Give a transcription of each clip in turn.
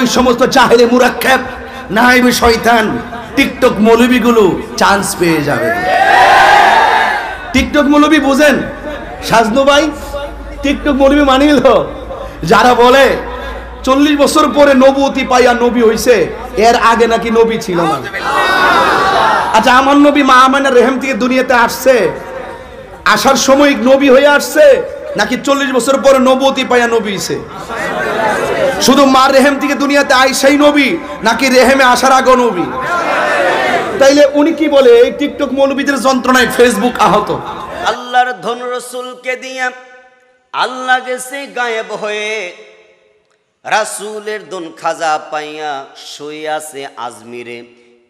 ওই সমস্ত জাহেলে মুরাক্কাব নাইবে শয়তান টিকটক মৌলবীগুলো চান্স পেয়ে যাবে। টিকটক মৌলবী বুঝেন সাজনু ভাই, টিকটক মৌলবী মানিল যারা বলে 40 বছর পরে নবুয়তি পাইয়া নবী হইছে, এর আগে নাকি নবী ছিল না। আচ্ছা, আমার নবী মা আমেনার রেহেম থেকে দুনিয়াতে আসছে, আসার সময় নবী হয়ে আসছে নাকি 40 বছর পরে নবুয়তি পাইয়া নবী হইছে? শুধু মার রেহেম থেকে দুনিয়াতে আইসাই নবী নাকি রেহেমে আসার আগে নবী? তাইলে উনি কি বলে এই টিকটক মৌলবীদের যন্ত্রণায় ফেসবুক আহত। আল্লাহর ধন রসুলকে দিয়া আল্লাহ গেছে গায়েব হয়ে, রাসূলের ধন খাজা পাইয়া শুয়ে আছে আজমিরে,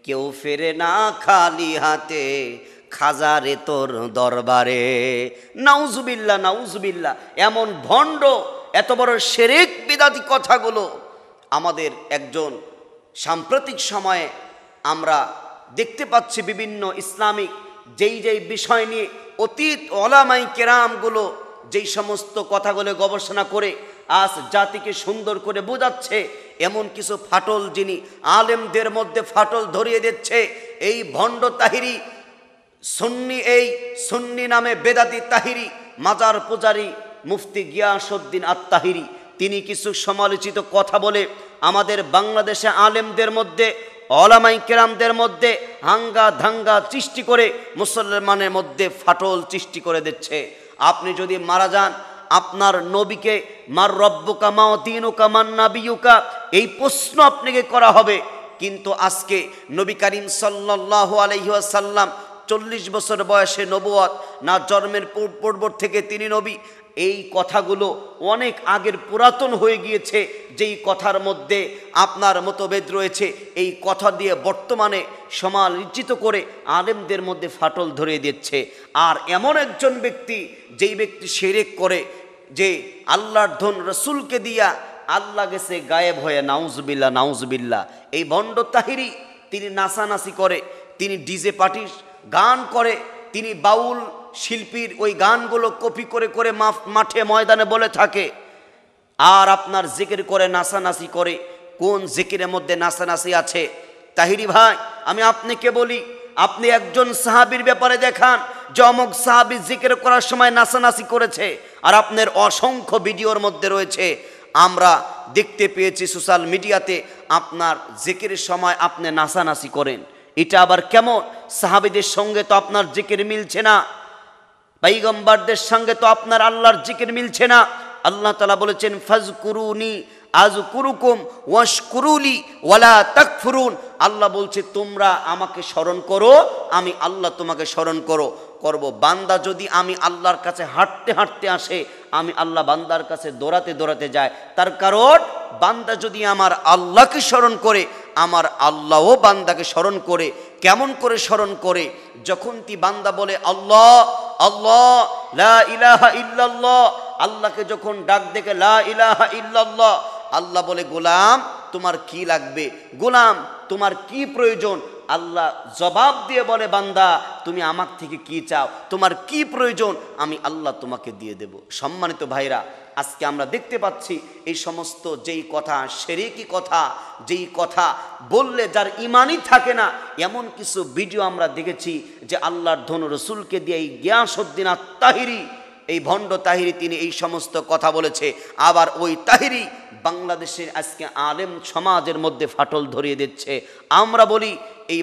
কেউ ফেরে না খালি হাতে খাজারে তোর দরবারে। নাউজুবিল্লাহ নাউজুবিল্লাহ। এমন ভণ্ড এত বড় শিরক বিদাতি কথাগুলো আমাদের একজন সাম্প্রতিক সময়ে আমরা দেখতে পাচ্ছি বিভিন্ন ইসলামিক যেই বিষয় নিয়ে অতীত ওলামায়ে কেরামগুলো যেই সমস্ত কথাগুলো গবেষণা করে আজ জাতিকে সুন্দর করে বোঝাচ্ছে, এমন কিছু ফাটল যিনি আলেমদের মধ্যে ফাটল ধরিয়ে দিচ্ছে। এই ভণ্ড তাহিরি সুন্নি, এই সুন্নি নামে বেদাতি তাহিরি মাজার পূজারী মুফতি গিয়াসউদ্দিন আত-তাহিরি, তিনি কিছু সমালোচিত কথা বলে আমাদের বাংলাদেশে আলেমদের মধ্যে ওলামায়ে কেরামদের মধ্যে হাঙ্গা ধাঙ্গা সৃষ্টি করে মুসলমানের মধ্যে ফাটল সৃষ্টি করে দিচ্ছে। আপনি যদি মারা যান, আপনার নবীকে মার রব্বুকা মা দীনুকা মান নাবিয়ুকা এই প্রশ্ন আপনাকে করা হবে। কিন্তু আজকে নবী করিম সাল্লাল্লাহু আলাইহি ওয়াসাল্লাম 40 বছর বয়সে নবুয়ত, না জন্মের পূর্ব থেকে তিনি নবী, এই কথাগুলো অনেক আগের পুরাতন হয়ে গিয়েছে। যেই কথার মধ্যে আপনার মতভেদ রয়েছে, এই কথা দিয়ে বর্তমানে সমালোচিত করে আলেমদের মধ্যে ফাটল ধরিয়ে দিচ্ছে। আর এমন একজন ব্যক্তি, যেই ব্যক্তি শিরক করে, যে আল্লাহর ধন রসুলকে দিয়া আল্লাহ গেছে গায়েব হয়ে, নাউজুবিল্লাহ নাউজুবিল্লাহ। এই ভণ্ড তাহিরি তিনি নাচানাচি করে, তিনি ডিজে পার্টির গান করে, তিনি বাউল শিল্পীর ওই গানগুলো কপি করে করে মাঠে ময়দানে বলে থাকে, আর আপনার জিকির করে নাচানাচি করে। কোন জিকিরের মধ্যে নাচানাচি আছে? তাহিরি ভাই, আমি আপনাকে বলি, আপনি একজন সাহাবীর ব্যাপারে দেখান যে অমুক সাহাবী জিকির করার সময় নাচানাচি করেছে, আর আপনার অসংখ্য ভিডিওর মধ্যে রয়েছে। আমরা দেখতে পেয়েছি সোশ্যাল মিডিয়াতে আপনার জিকিরের সময় আপনি নাচানাচি করেন। এটা আবার কেমন? সাহাবীদের সঙ্গে তো আপনার জিকির মিলছে না, পয়গম্বরদের সঙ্গে তো আপনার আল্লাহর জিকির মিলছে না। আল্লাহ তাআলা বলেছেন ফাজকুরুনি আযকুরুকুম ওয়াশকুরুলি ওয়ালা তাকফুরুন। আল্লাহ বলছে তোমরা আমাকে স্মরণ করো, আমি আল্লাহ তোমাকে স্মরণ করব। বান্দা যদি আমি আল্লাহর কাছে হাঁটতে হাঁটতে আসে, আমি আল্লাহ বান্দার কাছে দৌড়াতে দৌড়াতে যায়। তার কারণ বান্দা যদি আমার আল্লাহকে স্মরণ করে, আমার আল্লাহও বান্দাকে স্মরণ করে। কেমন করে স্মরণ করে? যখন বান্দা বলে আল্লাহ আল্লাহ লা ইলাহা ইল্লাল্লাহ, আল্লাহকে যখন ডাক দেখে লা ইলাহা ইল্লাল্লাহ, আল্লাহ বলে গোলাম তোমার কি লাগবে, গোলাম তোমার কি প্রয়োজন? আল্লাহ জবাব দিয়ে বলে বান্দা তুমি আমার থেকে কি চাও, তোমার কি প্রয়োজন, আমি আল্লাহ তোমাকে দিয়ে দেব। সম্মানিত ভাইরা, আজকে আমরা দেখতে পাচ্ছি এই সমস্ত যেই কথা শিরকি কথা, যেই কথা বললে যার ইমানই থাকে না, এমন কিছু ভিডিও আমরা দেখেছি যে আল্লাহর ধন রসুলকে দিয়ে এই গিয়াসউদ্দিন আত-তাহিরি, এই ভণ্ড তাহিরি, তিনি এই সমস্ত কথা বলেছে। আবার ওই তাহিরি বাংলাদেশের আজকে আলেম সমাজের মধ্যে ফাটল ধরিয়ে দিচ্ছে। আমরা বলি এই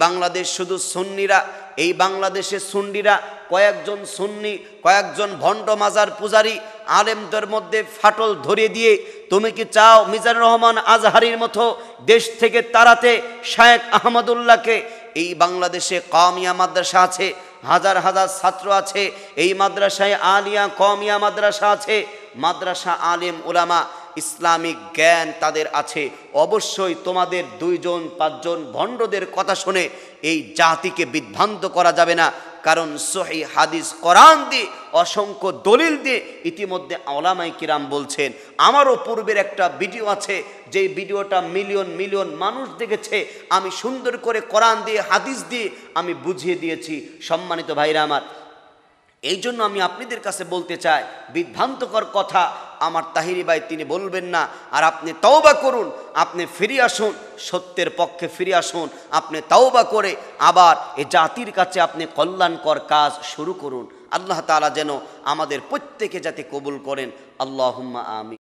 বাংলাদেশ শুধু সুন্নিরা, এই বাংলাদেশে সুন্নিরা কয়েকজন সুন্নি, কয়েকজন ভণ্ড মাজার পূজারী আলেমদের মধ্যে ফাটল ধরিয়ে দিয়ে তুমি কি চাও মিজানুর রহমান আজহারির মতো দেশ থেকে তাড়াতে শায়েখ আহমদুল্লাহকে? এই বাংলাদেশে কওমিয়া মাদ্রাসা আছে, হাজার হাজার ছাত্র আছে, এই মাদ্রাসায় আলিয়া কওমিয়া মাদ্রাসা আছে, মাদ্রাসা আলেম উলামা ইসলামিক জ্ঞান তাদের আছে। অবশ্যই তোমাদের 2-5 ভণ্ডদের কথা শুনে এই জাতিকে বিভ্রান্ত করা যাবে না। কারণ সহিহ হাদিস কোরআন দিয়ে অসংখ্য দলিল দিয়ে ইতিমধ্যে ওলামায়ে কিরাম বলছেন। আমারও পূর্বের একটা ভিডিও আছে, যেই ভিডিওটা মিলিয়ন মিলিয়ন মানুষ দেখেছে। আমি সুন্দর করে কোরআন দিয়ে হাদিস দিয়ে আমি বুঝিয়ে দিয়েছি। সম্মানিত ভাইরা আমার, এই জন্য আমি আপনাদের কাছে বলতে চাই, বিভ্রান্তকর কথা আমার তাহিরি ভাই তিনি বলবেন না। আর আপনি তওবা করুন, আপনি ফিরে আসুন, সত্যের পক্ষে ফিরে আসুন, আপনি তওবা করে আবার এ জাতির কাছে আপনি কল্যাণকর কাজ শুরু করুন। আল্লাহ তাআলা যেন আমাদের প্রত্যেকে যাতে কবুল করেন। আল্লাহুম্মা আমিন।